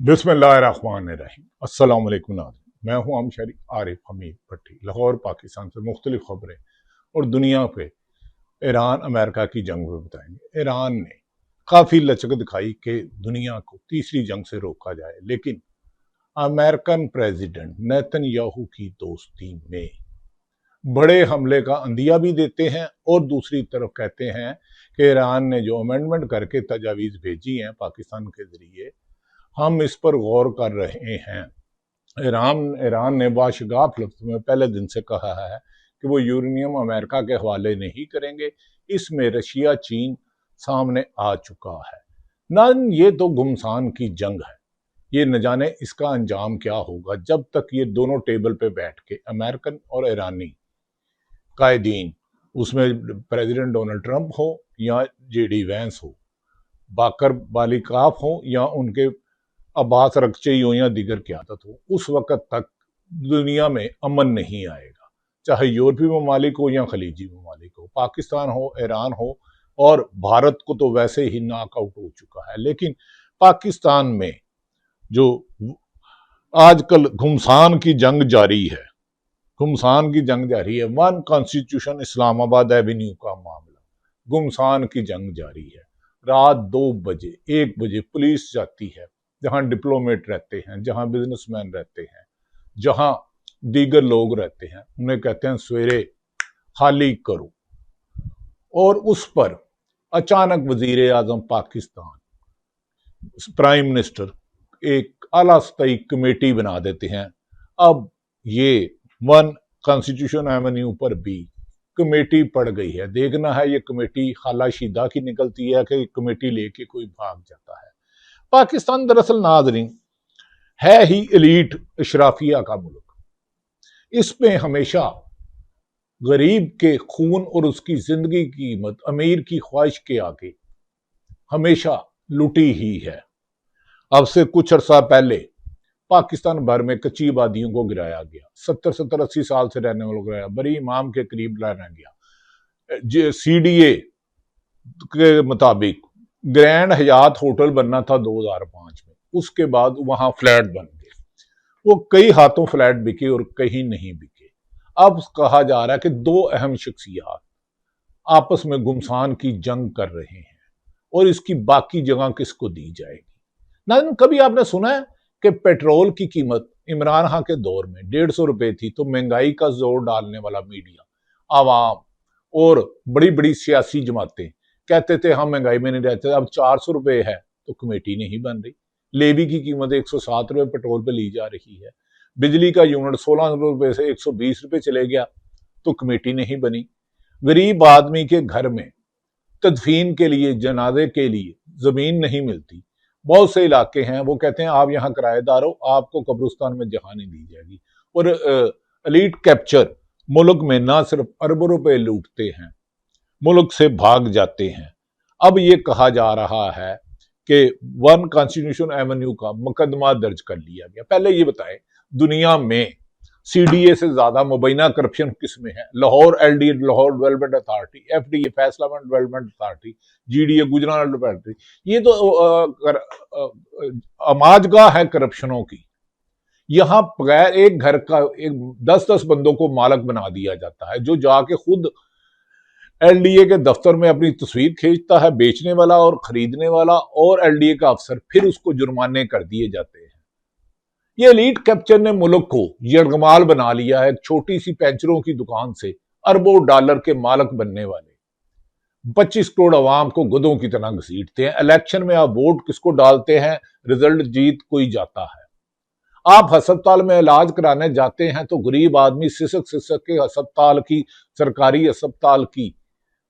बिस्मिल्लाहिर्रहमानिर्रहीम। अस्सलाम वालेकुम नाज़रीन, मैं हूं अमशरी आरिफ हमीद भट्टी। लाहौर पाकिस्तान से मुख्तलिफ खबरें और दुनिया पे ईरान अमेरिका की जंग में बताएंगे। ईरान ने काफ़ी लचक दिखाई कि दुनिया को तीसरी जंग से रोका जाए, लेकिन अमेरिकन प्रेसिडेंट नेतन्याहू की दोस्ती में बड़े हमले का अंदिया भी देते हैं और दूसरी तरफ कहते हैं कि ईरान ने जो अमेंडमेंट करके तजावीज़ भेजी हैं पाकिस्तान के जरिए, हम इस पर गौर कर रहे हैं। ईरान ईरान ने बाशगाफ लफ्ज़ में पहले दिन से कहा है कि वो यूरेनियम अमेरिका के हवाले नहीं करेंगे। इसमें रशिया चीन सामने आ चुका है। न ये तो गुमसान की जंग है, ये न जाने इसका अंजाम क्या होगा जब तक ये दोनों टेबल पे बैठ के अमेरिकन और ईरानी कायदीन, उसमें प्रेसिडेंट डोनाल्ड ट्रंप हो या जेडी वैंस हो, बाकर बालिकाफ हो या उनके अब्बास रकचई हो या दीगर क़यादत हो, उस वक़्त तक दुनिया में अमन नहीं आएगा। चाहे यूरोपीय ममालिक हो या खलीजी ममालिक हो, पाकिस्तान हो, ईरान हो, और भारत को तो वैसे ही नॉकआउट हो चुका है। लेकिन पाकिस्तान में जो आजकल घुमसान की जंग जारी है, वन कॉन्स्टिट्यूशन इस्लामाबाद एवेन्यू का मामला, घुमसान की जंग जारी है। रात 2 बजे 1 बजे पुलिस जाती है जहां डिप्लोमेट रहते हैं, जहां बिजनेसमैन रहते हैं, जहां दीगर लोग रहते हैं, उन्हें कहते हैं सवेरे खाली करो। और उस पर अचानक वजीर आजम पाकिस्तान, प्राइम मिनिस्टर एक आला सतही कमेटी बना देते हैं। अब ये वन कॉन्स्टिट्यूशन एवेन्यू पर भी कमेटी पड़ गई है। देखना है ये कमेटी खाला शीदा की निकलती है कि कमेटी लेके कोई भाग जाता है। पाकिस्तान दरअसल नाजरीन है ही एलीट अशराफिया का मुल्क। इसमें हमेशा गरीब के खून और उसकी जिंदगी की कीमत अमीर की ख्वाहिश के आगे हमेशा लुटी ही है। अब से कुछ अर्सा पहले पाकिस्तान भर में कच्ची आबादियों को गिराया गया, 70-80 साल से रहने वालों को गिराया, बड़ी इमाम के करीब लाया गया। CDA के मुताबिक ग्रैंड हयात होटल बनना था 2005 में, उसके बाद वहां फ्लैट बन गए। वो कई हाथों फ्लैट बिके और कहीं नहीं बिके। अब कहा जा रहा है कि 2 अहम शख्सियात आपस में गुमसान की जंग कर रहे हैं और इसकी बाकी जगह किसको दी जाएगी। ना कभी आपने सुना है कि पेट्रोल की कीमत इमरान खान के दौर में 150 रुपए थी, तो महंगाई का जोर डालने वाला मीडिया, आवाम और बड़ी बड़ी सियासी जमातें कहते थे हम महंगाई में नहीं रहते। अब 400 रुपए है तो कमेटी नहीं बन रही। लेवी की कीमत 107 रुपए पेट्रोल पे ली जा रही है। बिजली का यूनिट 16 रुपए से 120 रुपए चले गया तो कमेटी नहीं बनी। गरीब आदमी के घर में तदफीन के लिए, जनाजे के लिए जमीन नहीं मिलती। बहुत से इलाके हैं वो कहते हैं आप यहाँ किराएदार हो, आपको कब्रिस्तान में जगह नहीं दी जाएगी। और एलीट कैप्चर मुल्क में ना सिर्फ अरबों रुपए लूटते हैं, मुल्क से भाग जाते हैं। अब ये कहा जा रहा है कि वन कॉन्स्टिट्यूशन एवेन्यू का मुकदमा दर्ज कर लिया गया। पहले ये बताएं, दुनिया में CDA से ज्यादा मुबैना करप्शन किसमें है? Lahore LDA, Lahore development authority, FDA Faisalabad development authority, GDA Gujrat development, ये तो अमाजगाह है करप्शनों की। यहां बगैर एक घर का 10-10 बंदों को मालक बना दिया जाता है, जो जाके खुद LDA के दफ्तर में अपनी तस्वीर खींचता है, बेचने वाला और खरीदने वाला, और LDA का अफसर, फिर उसको जुर्माने कर दिए जाते हैं। ये एलीट कैप्चर ने मुल्क को यरगमाल बना लिया है। एक छोटी सी पेंचरों की दुकान से अरबों डॉलर के मालक बनने वाले 25 करोड़ अवाम को गधों की तरह घसीटते हैं। इलेक्शन में आप वोट किसको डालते हैं, रिजल्ट जीत कोई जाता है। आप अस्पताल में इलाज कराने जाते हैं तो गरीब आदमी सिसक सिसक के अस्पताल की, सरकारी अस्पताल की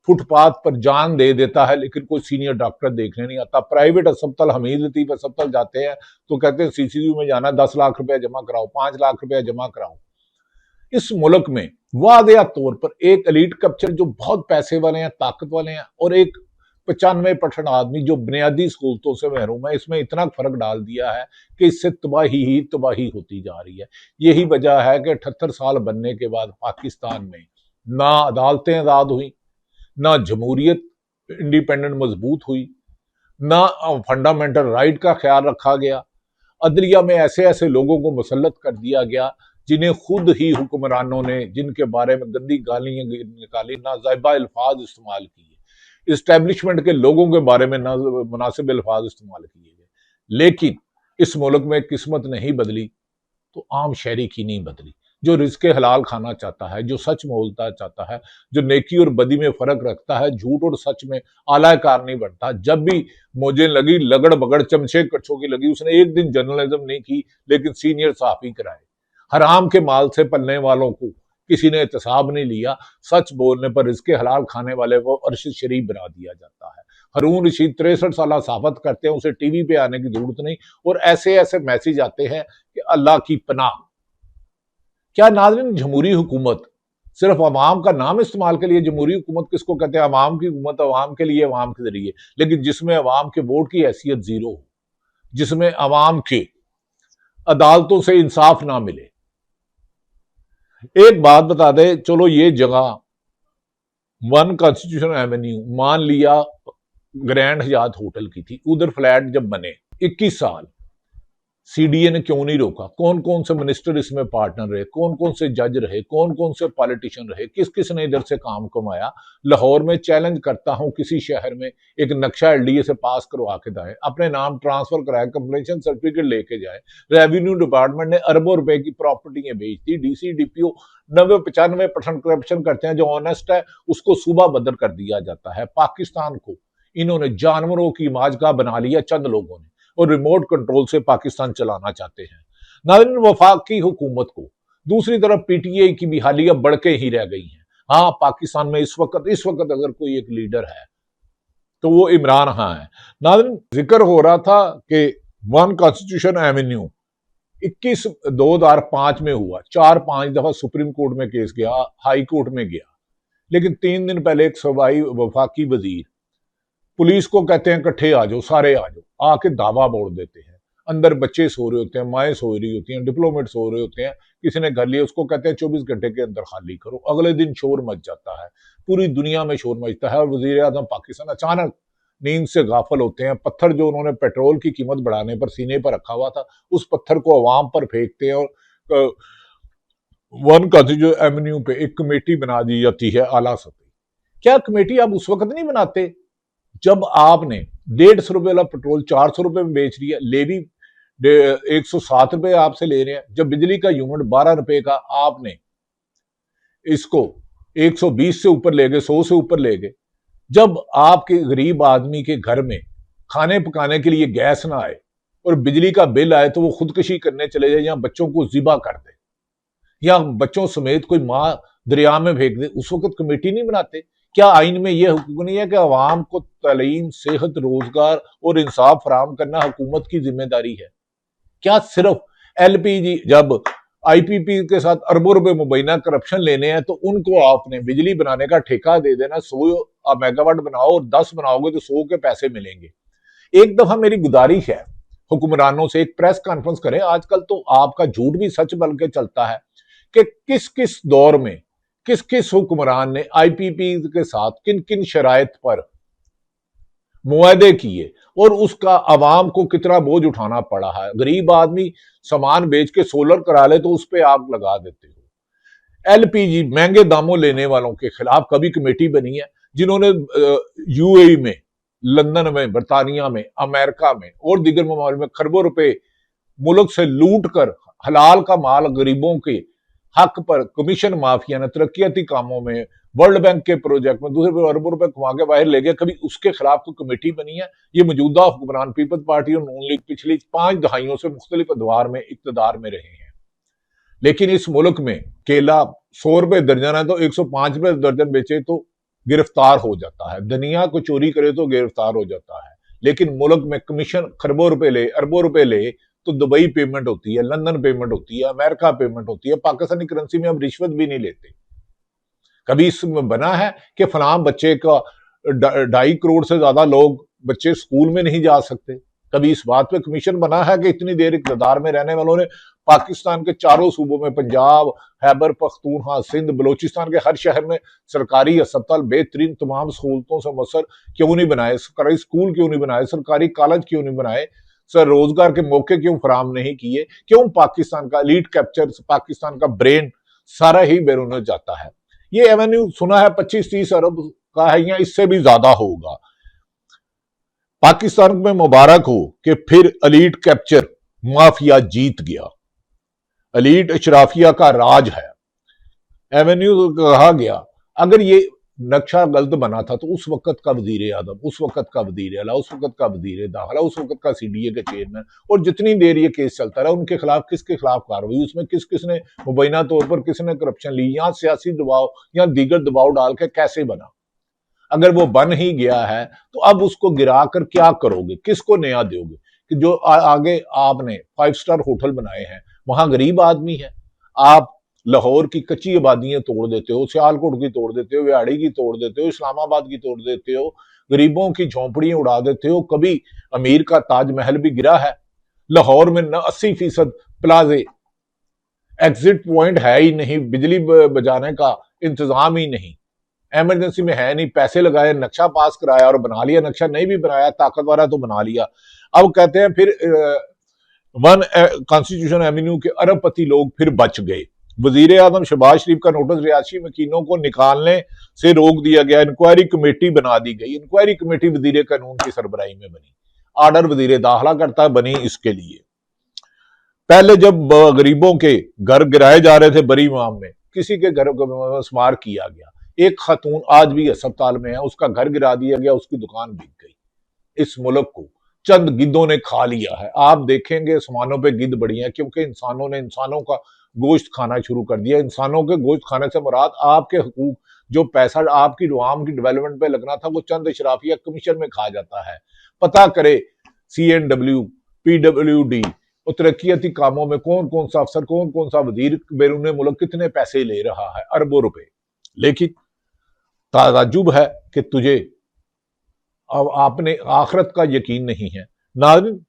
फुटपाथ पर जान दे देता है, लेकिन कोई सीनियर डॉक्टर देखने नहीं आता। प्राइवेट अस्पताल, हमीद लतीफ अस्पताल जाते हैं तो कहते हैं CCU में जाना, 10 लाख रुपया जमा कराओ, 5 लाख रुपया जमा कराओ। इस मुल्क में वादिया तौर पर एक एलीट कैप्चर जो बहुत पैसे वाले हैं, ताकत वाले हैं, और एक 95% आदमी जो बुनियादी सहूलतों से महरूम है, इसमें इतना फर्क डाल दिया है कि इससे तबाही ही तबाही होती जा रही है। यही वजह है कि 78 साल बनने के बाद पाकिस्तान में ना अदालतें आजाद हुई, ना जमहूरियत इंडिपेंडेंट मजबूत हुई, ना फंडामेंटल राइट का ख्याल रखा गया, अदलिया में ऐसे ऐसे लोगों को मुसल्लत कर दिया गया जिन्हें खुद ही हुक्मरानों ने, जिनके बारे में गंदी गालियां निकाली, नाजायबा अल्फाज इस्तेमाल किए, इस्टेब्लिशमेंट के लोगों के बारे में मुनासिब अल्फाज इस्तेमाल किए गए। लेकिन इस मुल्क में किस्मत नहीं बदली तो आम शहरी की नहीं बदली। जो रिज़्क़े हलाल खाना चाहता है, जो सच बोलता चाहता है, जो नेकी और बदी में फर्क रखता है, झूठ और सच में आलाकार नहीं बनता। जब भी मुझे लगी लगड़ बगड़ चमचे कच्छों की लगी, उसने एक दिन जर्नलिज्म नहीं की लेकिन सीनियर सहाफ़ी कराए। हराम के माल से पलने वालों को किसी ने एहतसाब नहीं लिया। सच बोलने पर रिज़्क़े हलाल खाने वाले को अर्श शरीफ बना दिया जाता है। हारून रशीद 63 साल सहाफ़त करते हैं, उसे टीवी पे आने की जरूरत नहीं। और ऐसे ऐसे मैसेज आते हैं कि अल्लाह की पनाह। क्या नाज़रीन, जमहूरी हुकूमत सिर्फ अवाम का नाम इस्तेमाल के लिए? जमहूरी हुकूमत किसको कहते हैं? अवाम की हुकूमत, अवाम के लिए, अवाम के जरिए, लेकिन जिसमें अवाम के वोट की हैसियत जीरो हो, जिसमें अवाम के अदालतों से इंसाफ ना मिले। एक बात बता दे, चलो ये जगह 1 कॉन्स्टिट्यूशन एवेन्यू मान लिया ग्रैंड हयात होटल की थी, उधर फ्लैट जब बने 21 साल सीडीए ने क्यों नहीं रोका? कौन कौन से मिनिस्टर इसमें पार्टनर रहे, कौन कौन से जज रहे, कौन कौन से पॉलिटिशियन रहे, किस किस ने इधर से काम कमाया? लाहौर में चैलेंज करता हूं, किसी शहर में एक नक्शा एलडीए से पास करवा के जाए, अपने नाम ट्रांसफर कराए, कंप्लेंशन सर्टिफिकेट लेके जाए। रेवेन्यू डिपार्टमेंट ने अरबों रुपए की प्रॉपर्टी बेच दी। डीसी डीपीओ 90-95% करप्शन करते हैं, जो ऑनेस्ट है उसको सूबा बदर कर दिया जाता है। पाकिस्तान को इन्होंने जानवरों की माजगा बना लिया चंद लोगों ने, और रिमोट कंट्रोल से पाकिस्तान चलाना चाहते हैं। नाज़रीन, वफाकी हुकूमत को दूसरी तरफ पीटीआई की भी हालिया बढ़ के ही रह गई है। हाँ, पाकिस्तान में इस वक्त अगर कोई एक लीडर है तो वो इमरान खान है। नाज़रीन, जिक्र हो रहा था कि 1 कॉन्स्टिट्यूशन एवेन्यू 21/2005 में हुआ, 4-5 दफा सुप्रीम कोर्ट में केस गया, हाई कोर्ट में गया, लेकिन 3 दिन पहले एक सूबाई वफाकी वजीर पुलिस को कहते हैं इकट्ठे आ जाओ, सारे आ जाओ, आके दावा बोल देते हैं। अंदर बच्चे सो रहे होते हैं, माएँ सो रही होती हैं, डिप्लोमेट सो रहे होते हैं, किसी ने घर लिया, उसको कहते हैं 24 घंटे के अंदर खाली करो। अगले दिन शोर मच जाता है, पूरी दुनिया में शोर मचता है, और वजीर आजम पाकिस्तान अचानक नींद से गाफल होते हैं। पत्थर जो उन्होंने पेट्रोल की कीमत बढ़ाने पर सीने पर रखा हुआ था, उस पत्थर को अवाम पर फेंकते हैं, और 1 कॉन्स्टिट्यूशन एवेन्यू पे एक कमेटी बना दी जाती है आला सतही। क्या कमेटी आप उस वक्त नहीं बनाते जब आपने 150 रुपए वाला पेट्रोल 400 रुपए में बेच रही है, लेवी 107 रुपए आपसे ले रहे हैं, जब बिजली का यूनिट 12 रुपए का आपने इसको 120 से ऊपर ले गए, 100 से ऊपर ले गए, जब आपके गरीब आदमी के घर में खाने पकाने के लिए गैस ना आए और बिजली का बिल आए तो वो खुदकुशी करने चले जाए या बच्चों को जिबा कर दे या बच्चों समेत कोई माँ दरिया में फेंक दे, उस वक्त कमेटी नहीं बनाते? क्या आइन में यह हुक्म नहीं है कि अवाम को तालीम, सेहत, रोजगार और इंसाफ फराहम करना हुकूमत की जिम्मेदारी है? क्या सिर्फ एलपीजी, जब आईपीपी के साथ अरबों रुपए मुबैना करप्शन लेने हैं तो उनको आपने बिजली बनाने का ठेका दे देना, 100 मेगावाट बनाओ और 10 बनाओगे तो 100 के पैसे मिलेंगे। एक दफा मेरी गुजारिश है हुक्मरानों से, एक प्रेस कॉन्फ्रेंस करें। आजकल तो आपका झूठ भी सच बन के चलता है कि किस किस दौर में किस किस हुक्मरान ने आईपीपी के साथ किन किन शराइत पर मुआहदे किए और उसका अवाम को कितना बोझ उठाना पड़ा है। गरीब आदमी सामान बेच के सोलर करा ले तो उस पर आग लगा देते हो। एलपीजी महंगे दामों लेने वालों के खिलाफ कभी कमेटी बनी है जिन्होंने यूएई में, लंदन में, बरतानिया में, अमेरिका में और दीगर ममालिक में खरबों रुपए मुल्क से लूट कर हलाल का माल गरीबों के हक पर कमीशन माफिया ने तरक्याती कामों में, वर्ल्ड बैंक के प्रोजेक्ट में दूसरे अरबों रुपए कमा के बाहर ले गए, कभी उसके खिलाफ कोई कमेटी बनी है? ये मौजूदा हुक्मरान पीपल्स पार्टी और नून लीग पिछली 5 दहाइयों से मुख्तलिफ अदवार में इक्तदार में रहे हैं, लेकिन इस मुल्क में केला 100 रुपए दर्जन है तो 105 रुपए दर्जन बेचे तो गिरफ्तार हो जाता है, धनिया को चोरी करे तो गिरफ्तार हो जाता है। लेकिन मुल्क में कमीशन खरबों रुपए ले, अरबों रुपए ले तो दुबई पेमेंट होती है, लंदन पेमेंट होती है, अमेरिका पेमेंट होती है। पाकिस्तानी करेंसी में हम रिश्वत भी नहीं लेते। कभी इसमें बना है कि फलां बच्चे का 2.5 करोड़ से ज्यादा लोग बच्चे स्कूल में नहीं जा सकते? कभी इस बात पे कमीशन बना है कि इतनी देर इक़्तिदार में रहने वालों ने पाकिस्तान के चारों सूबों में, पंजाब, खैबर पख्तूनख्वा, सिंध, बलोचिस्तान के हर शहर में सरकारी अस्पताल, बेहतरीन तमाम सहूलतों से मुसर क्यों नहीं बनाए? सरकारी स्कूल क्यों नहीं बनाए? सरकारी कॉलेज क्यों नहीं बनाए? सर रोजगार के मौके क्यों फराम नहीं किए, क्यों पाकिस्तान का एलीट कैप्चर, पाकिस्तान का ब्रेन सारा ही बैरून जाता है। ये एवेन्यू सुना है 25-30 अरब का है या इससे भी ज्यादा होगा। पाकिस्तान में मुबारक हो कि फिर एलीट कैप्चर माफिया जीत गया, एलीट अशराफिया का राज है। एवेन्यू कहा गया अगर ये नक्शा गलत बना था तो उस वक्त का वजीर आजम, उस वक्त का वजीर आला, उस वक्त का वजीर दाखिला, उस वक्त का सीडीए के चेयरमैन, और जितनी देर ये केस चलता रहा उनके खिलाफ किसके खिलाफ कार्रवाई, उसमें किस किसने मुबैना तौर पर किसने करप्शन ली, या सियासी दबाव या दीगर दबाव डाल के कैसे बना। अगर वो बन ही गया है तो अब उसको गिरा कर क्या करोगे, किसको नया दोगे? कि जो आगे आपने 5 स्टार होटल बनाए हैं वहां गरीब आदमी है, आप लाहौर की कच्ची आबादियां तोड़ देते हो, सियालकोट की तोड़ देते हो, व्याड़ी की तोड़ देते हो, इस्लामाबाद की तोड़ देते हो, गरीबों की झोंपड़ियां उड़ा देते हो। कभी अमीर का ताजमहल भी गिरा है? लाहौर में 80% प्लाजे, एग्जिट पॉइंट है ही नहीं, बिजली बजाने का इंतजाम ही नहीं, एमरजेंसी में है नहीं, पैसे लगाए, नक्शा पास कराया और बना लिया, नक्शा नहीं भी बनाया, ताकतवर है तो बना लिया। अब कहते हैं फिर वन कॉन्स्टिट्यूशन एवेन्यू के अरबपति लोग फिर बच गए। वजीर आजम शहबाज शरीफ का नोटिस रियासी वकीलों को निकालने से रोक दिया गया, इंक्वायरी कमेटी बना दी गई। इंक्वायरी कमेटी वजीर कानून की सरबराही में बनी, आर्डर वजीर दाखिला करता बनी। इसके लिए पहले जब गरीबों के घर गिराए जा रहे थे बरी माम में, किसी के घर को स्मार किया गया, एक खातून आज भी अस्पताल में है, उसका घर गिरा दिया गया, उसकी दुकान बिक गई। इस मुल्क को चंद गिद्धों ने खा लिया है। आप देखेंगे आसमानों पे गिद्ध बढ़ी है क्योंकि इंसानों ने इंसानों का गोश्त खाना शुरू कर दिया। इंसानों के गोश्त खाने से मुराद आपके हुकूक, जो पैसा आपकी अवाम की डेवलपमेंट पे लगना था वो चंद अशराफिया कमीशन में खा जाता है। पता करे CNW, PWD और तरक्याती कामों में कौन कौन सा अफसर, कौन कौन सा वजीर बैरून मुल्क कितने पैसे ले रहा है, अरबों रुपए। लेकिन ताजुब है कि तुझे अब आपने आखिरत का यकीन नहीं है। नाज़रीन,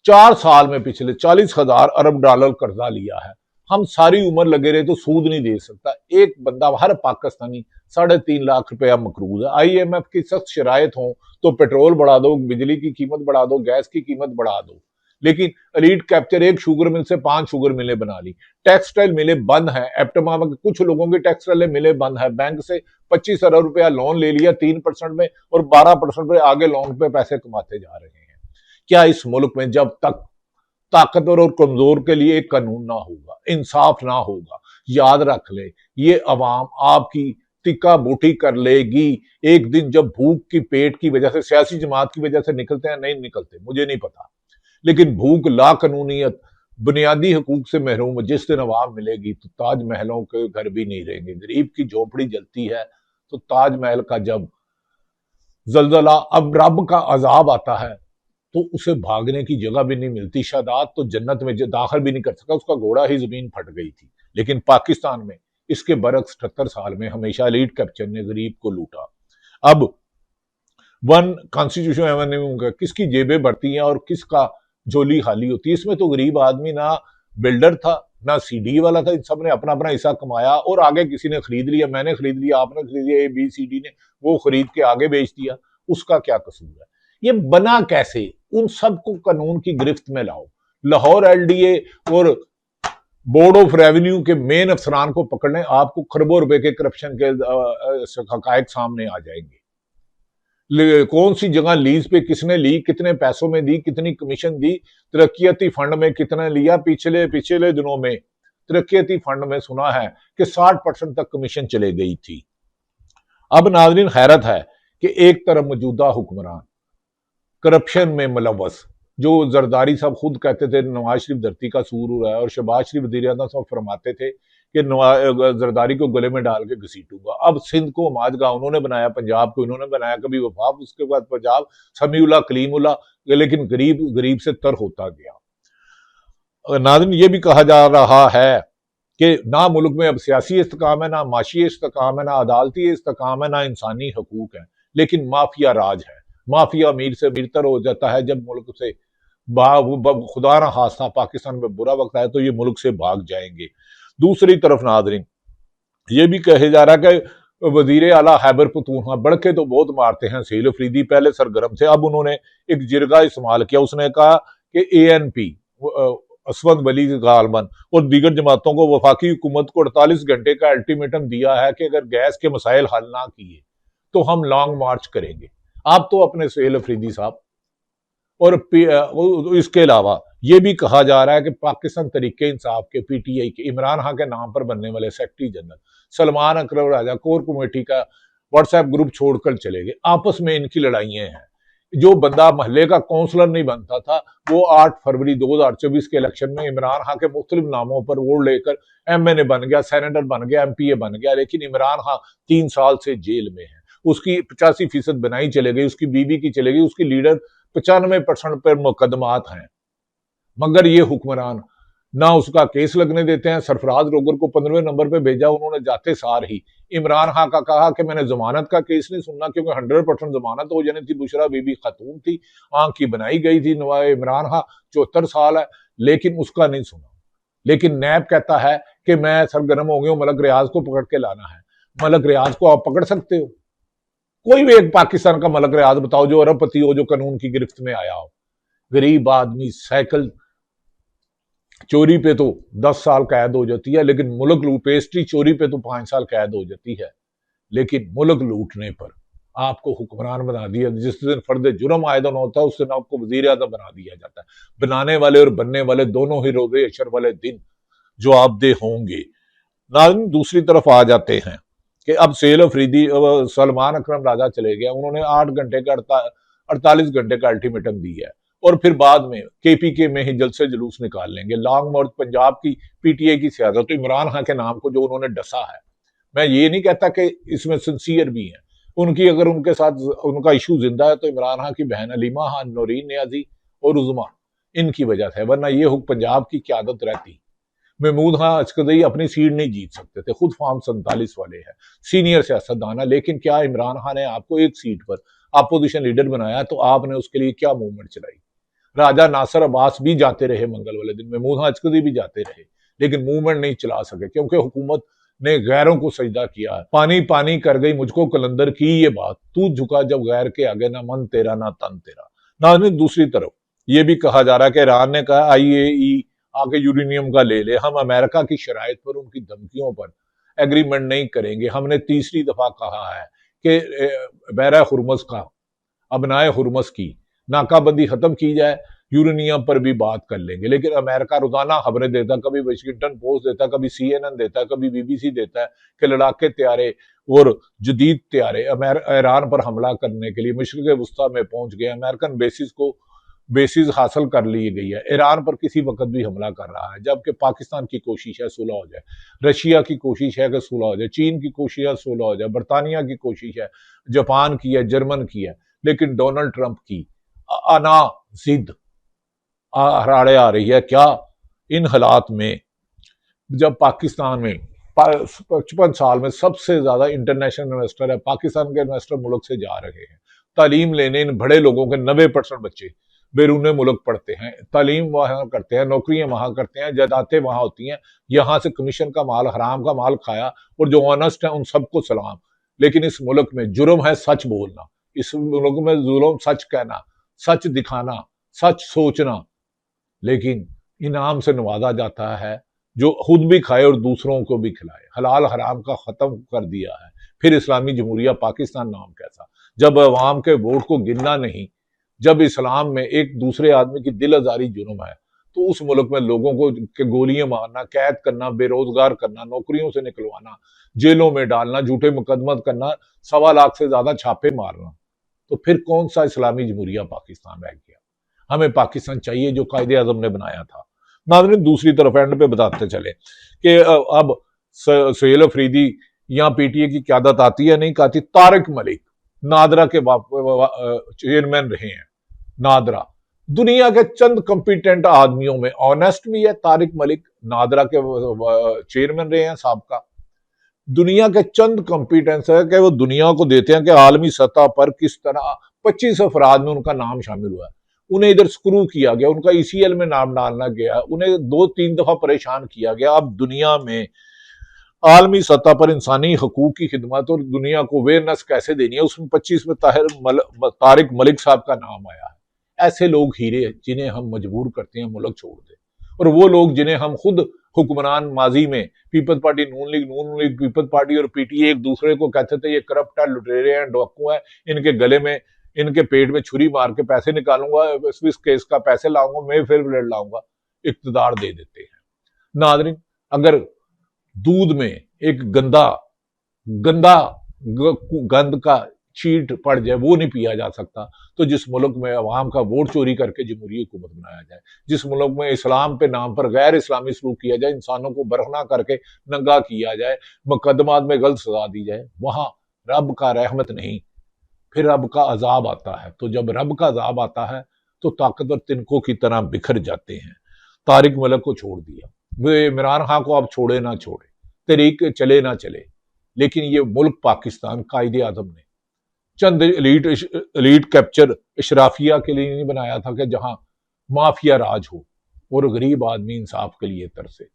4 साल में पिछले 40,000 अरब डॉलर कर्जा लिया है। हम सारी उम्र लगे रहे तो सूद नहीं दे सकता। एक बंदा, हर पाकिस्तानी 3.5 लाख रुपया मकरूज है। IMF की सख्त शरायत हो तो पेट्रोल बढ़ा दो, बिजली की कीमत बढ़ा दो, गैस की कीमत बढ़ा दो, लेकिन एलीट कैप्चर एक शुगर मिल से 5 शुगर मिलें बना ली। टेक्सटाइल मिलें बंद है, एप्टमा में कुछ लोगों की टेक्सटाइल मिलें बंद है। बैंक से 25 अरब रुपया लोन ले लिया 3% में और 12% पे आगे लोन पे पैसे कमाते जा रहे हैं। क्या इस मुल्क में जब तक ताकतवर और कमजोर के लिए एक कानून ना होगा, इंसाफ ना होगा, याद रख ले, ये अवाम आपकी तिक्का बूटी कर लेगी। एक दिन जब भूख की, पेट की वजह से, सियासी जमात की वजह से निकलते हैं, नहीं निकलते मुझे नहीं पता, लेकिन भूख, लाकानूनियत, बुनियादी हकूक से महरूम जिस दिन अवाम मिलेगी तो ताजमहलों के घर भी नहीं रहेंगे। गरीब की झोपड़ी जलती है तो ताजमहल का जब जलजला, अब रब का अजाब आता है तो उसे भागने की जगह भी नहीं मिलती। शादात तो जन्नत में दाखिल भी नहीं कर सका, उसका घोड़ा ही जमीन फट गई थी। लेकिन पाकिस्तान में इसके बरक्स 78 साल में हमेशा एलीट कैप्चर ने गरीब को लूटा। अब वन कॉन्स्टिट्यूशन एवेन्यू किसकी जेबें बढ़ती हैं और किसका झोली खाली होती है। इसमें तो गरीब आदमी ना बिल्डर था ना CD वाला था, इन सब ने अपना अपना हिस्सा कमाया और आगे किसी ने खरीद लिया, मैंने खरीद लिया, आपने खरीद लिया, ABCD ने वो खरीद के आगे बेच दिया। उसका क्या कसूर है? ये बना कैसे? उन सबको कानून की गिरफ्त में लाओ। लाहौर LDA और बोर्ड ऑफ रेवेन्यू के मेन अफसरान को पकड़ने, आपको खरबों रुपए के करप्शन के हकायक सामने आ जाएंगे। कौन सी जगह लीज पे किसने ली, कितने पैसों में दी, कितनी कमीशन दी, तरक्याती फंड में कितना लिया। पिछले दिनों में तरक्याती फंड में सुना है कि 60% तक कमीशन चले गई थी। अब नाज़रीन, हैरत है कि एक तरफ मौजूदा हुक्मरान करप्शन में मुलव्वस, जो जरदारी साहब खुद कहते थे नवाज शरीफ धरती का सूर हो रहा है, और शहबाज शरीफ वज़ीर आज़म साहब फरमाते थे कि जरदारी को गले में डाल के घसीटूंगा। अब सिंध को माजगा उन्होंने बनाया, पंजाब को इन्होंने बनाया, कभी वफाक, उसके बाद पंजाब समीउल्लाह कलीमुल्लाह, लेकिन गरीब गरीब से तर होता गया। नाज़रीन, ये भी कहा जा रहा है कि ना मुल्क में अब सियासी इस्तेकाम है, ना माशी इस्तेकाम है, ना अदालती इस्तेकाम है, ना इंसानी हकूक है, लेकिन माफिया राज है। माफिया अमीर से अमीरतर हो जाता है। जब मुल्क से खुदा ना खास्ता पाकिस्तान में बुरा वक्त आए तो ये मुल्क से भाग जाएंगे। दूसरी तरफ नाज़रीन, ये भी कहे जा रहा है कि वजीर आला खैबर पख्तूनख्वा, बड़के तो बहुत मारते हैं, सहील अफरीदी पहले सरगर्म थे, अब उन्होंने एक जिरगा इस्तेमाल किया। उसने कहा कि ANP असवद वली गालबन और दीगर जमातों को वफाकी हुकूमत को 48 घंटे का अल्टीमेटम दिया है कि अगर गैस के मसाइल हल ना किए तो हम लॉन्ग मार्च करेंगे। आप तो अपने सुहेल अफरीदी साहब, और इसके अलावा ये भी कहा जा रहा है कि पाकिस्तान तरीके इंसाफ के PTI के इमरान खान के नाम पर बनने वाले सेक्रेटरी जनरल सलमान अकरम राजा कोर कमेटी का व्हाट्सएप ग्रुप छोड़कर चले गए। आपस में इनकी लड़ाइयां हैं। जो बंदा महल्ले का काउंसलर नहीं बनता था, वो 8 फरवरी 2024 के इलेक्शन में इमरान खान के मुख्तलिफ नामों पर वोट लेकर MNA बन गया, सेनेटर बन गया, MPA बन गया। लेकिन इमरान खान 3 साल से जेल में है। उसकी 85% बनाई चले गई, उसकी बीबी की चले गई, उसकी लीडर 95% पर मुकदमात हैं। मगर ये हुक्मरान ना उसका केस लगने देते हैं। सरफराज रोगर को 15वें नंबर पे भेजा, उन्होंने जाते सार ही इमरान खान का कहा कि मैंने जमानत का केस नहीं सुनना, क्योंकि 100% जमानत हो जानी थी। बुशरा बीबी खातून थी, आंख की बनाई गई थी। इमरान खान 74 साल है, लेकिन उसका नहीं सुना। लेकिन नैब कहता है कि मैं सरगर्म हो गया, मलक रियाज को पकड़ के लाना है। मलक रियाज को आप पकड़ सकते हो? कोई भी एक पाकिस्तान का मलक रियाज बताओ जो अरबपति हो, जो कानून की गिरफ्त में आया हो। गरीब आदमी साइकिल चोरी पे तो 10 साल कैद हो जाती है, लेकिन मुल्क लूट, पेस्ट्री चोरी पे तो 5 साल कैद हो जाती है। लेकिन मुल्क लूटने पर आपको हुक्मरान बना दिया। जिस दिन फर्द जुर्म आयदन होता है उस दिन आपको वजीर आज़म बना दिया जाता है। बनाने वाले और बनने वाले दोनों ही रोज़े अशर वाले दिन जो आपदे होंगे। नाज़रीन, दूसरी तरफ आ जाते हैं कि अब सुहेल अफरीदी, सलमान अकरम राजा चले गए। उन्होंने 8 घंटे का 48 घंटे का अल्टीमेटम दिया है, और फिर बाद में KPK में ही जलसे जुलूस निकाल लेंगे। लॉन्ग मार्च पंजाब की PTI की सियासत, तो इमरान खान के नाम को जो उन्होंने डसा है, मैं ये नहीं कहता कि इसमें सिंसियर भी हैं। उनकी अगर उनके साथ उनका इशू जिंदा है तो इमरान खान की बहन अलीमा खान, नौरीन नियाजी और उज़मा, इनकी वजह से, वरना ये पंजाब की क्यादत रहती। महमूद खान अचकदई अपनी सीट नहीं जीत सकते थे, खुद फॉर्म 47 वाले हैं, सीनियर सियासतदान है। लेकिन क्या इमरान खान ने आपको एक सीट पर अपोजिशन लीडर बनाया तो आपने उसके लिए क्या मूवमेंट चलाई? राजा नासिर अब्बास भी जाते रहे मंगल वाले दिन, महमूद खान अचकदी भी जाते रहे, लेकिन मूवमेंट नहीं चला सके, क्योंकि हुकूमत ने गैरों को सजदा किया। पानी पानी कर गई मुझको कलंदर की ये बात, तू झुका जब गैर के आगे, ना मन तेरा ना तन तेरा। नाज़रीन, दूसरी तरफ ये भी कहा जा रहा है कि ईरान ने कहा IAEA आके यूरेनियम का ले ले, हम अमेरिका की शराइत पर, उनकी धमकियों पर एग्रीमेंट नहीं करेंगे। हमने तीसरी दफा कहा है कि बहरा हुर्मुज़ का, अबनाए हुर्मुज़ की नाकाबंदी खत्म की जाए, यूरेनियम पर भी बात कर लेंगे। लेकिन अमेरिका रोजाना खबरें देता, कभी वाशिंगटन पोस्ट देता, कभी CNN देता है, कभी BBC देता है कि लड़ाके तैयारे और जदीद तैयारे ईरान पर हमला करने के लिए मशरिक़ वुस्ता में पहुंच गए। अमेरिकन बेसिस हासिल कर ली गई है। ईरान पर किसी वक्त भी हमला कर रहा है, जबकि पाकिस्तान की कोशिश है सुलह हो जाए, रशिया की कोशिश है कि सुलह हो जाए, चीन की कोशिश है सुलह हो जाए, बरतानिया की कोशिश है, जापान की है, जर्मन की है। लेकिन डोनाल्ड ट्रंप की अना जिद हराड़े आ रही है। क्या इन हालात में, जब पाकिस्तान में 55 साल में सबसे ज्यादा इंटरनेशनल इन्वेस्टर है, पाकिस्तान के इन्वेस्टर मुल्क से जा रहे हैं तालीम लेने, इन बड़े लोगों के 90% बच्चे बैरून मुल्क पढ़ते हैं, तालीम वहां करते हैं, नौकरियां वहां करते हैं, जायदादें वहां होती हैं, यहां से कमीशन का माल, हराम का माल खाया, और जो ऑनेस्ट है उन सबको सलाम। लेकिन इस मुल्क में जुर्म है सच बोलना, इस मुल्क में जुर्म सच कहना, सच दिखाना, सच सोचना। लेकिन इनाम से नवाजा जाता है जो खुद भी खाए और दूसरों को भी खिलाए। हलाल हराम का खत्म कर दिया है। फिर इस्लामी जमहूरिया पाकिस्तान नाम कैसा, जब अवाम के वोट को गिनना नहीं, जब इस्लाम में एक दूसरे आदमी की दिल आजारी जुर्म है, तो उस मुल्क में लोगों को के गोलियां मारना, कैद करना, बेरोजगार करना, नौकरियों से निकलवाना, जेलों में डालना, झूठे मुकदमत करना, 1.25 लाख से ज्यादा छापे मारना, तो फिर कौन सा इस्लामी जमहूरिया पाकिस्तान रह गया? हमें पाकिस्तान चाहिए जो कायदे आजम ने बनाया था। नाज़रीन, दूसरी तरफ एंड पे बताते चले कि अब सुहेल अफरीदी यहाँ PTI की क्यादत आती है, नहीं आती। तारिक मलिक नादरा के चेयरमैन रहे हैं। नादरा दुनिया के चंद कंपिटेंट आदमियों में ऑनेस्ट भी है। तारिक मलिक नादरा के चेयरमैन रहे हैं साहबका। दुनिया के चंद कॉम्पिटेंस है कि वो दुनिया को देते हैं कि आलमी सतह पर किस तरह 25 अफराद में उनका नाम शामिल हुआ है। उन्हें इधर स्क्रू किया गया, उनका ECL में नाम डालना गया, उन्हें 2-3 दफा परेशान किया गया। अब दुनिया में आलमी सतह पर इंसानी हकूक की खिदमत और दुनिया को अवेयरनेस कैसे देनी है, उसमें 25 में तारिक मलिक साहब का नाम आया है। ऐसे लोग हीरे जिन्हें हम मजबूर करते हैं मुल्क छोड़ दें, और वो लोग जिन्हें हम खुद हुक्मरान माजी में पीपल्स पार्टी, नून लीग पीपल्स पार्टी और पीटीए एक दूसरे को कहते थे ये करप्ट है, लुटेरे हैं, डाकू है, इनके गले में, इनके पेट में छुरी मार के पैसे निकालूंगा, इस केस का पैसे लाऊंगा, मैं फिर लड़ लाऊंगा, इक्तदार दे देते हैं। नादरीन, अगर दूध में एक गंदा गंदा गंद का छींट पड़ जाए, वो नहीं पिया जा सकता, तो जिस मुल्क में अवाम का वोट चोरी करके जमहूरी हुकूमत बनाया जाए, जिस मुल्क में इस्लाम पे नाम पर गैर इस्लामी सलूक किया जाए, इंसानों को बरहना करके नंगा किया जाए, मुकदमात में गलत सजा दी जाए, वहां रब का रहमत नहीं, फिर रब का अजाब आता है। तो जब रब का अजाब आता है तो ताकतवर तिनकों की तरह बिखर जाते हैं। तारिक मलिक को छोड़ दिया, वे इमरान खान को आप छोड़े ना छोड़े, तरीक चले ना चले, लेकिन ये मुल्क पाकिस्तान कायदे आजम ने चंद एलीट कैप्चर इशराफिया के लिए नहीं बनाया था कि जहां माफिया राज हो और गरीब आदमी इंसाफ के लिए तरसे।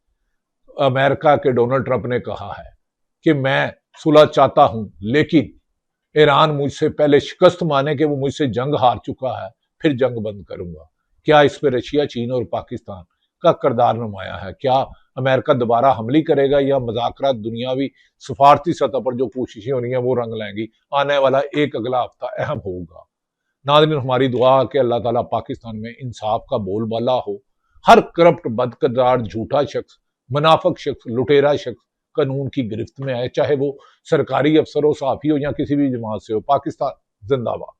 अमेरिका के डोनाल्ड ट्रंप ने कहा है कि मैं सुलह चाहता हूं, लेकिन ईरान मुझसे पहले शिकस्त माने कि वो मुझसे जंग हार चुका है, फिर जंग बंद करूंगा। क्या इस पर रशिया, चीन और पाकिस्तान का किरदार नुमाया है? क्या अमेरिका दोबारा हमली करेगा, या मुज़ाकरात दुनियावी सफारती सतह पर जो कोशिशें हो रही हैं वो रंग लेंगी? आने वाला एक अगला हफ्ता अहम होगा। नाज़रीन, हमारी दुआ है कि अल्लाह ताला पाकिस्तान में इंसाफ का बोलबाला हो, हर करप्ट, बदकिरदार, झूठा शख्स, मुनाफिक शख्स, लुटेरा शख्स कानून की गिरफ्त में आए, चाहे वो सरकारी अफसर हो, सहाफी हो या किसी भी जमात से हो। पाकिस्तान जिंदाबाद।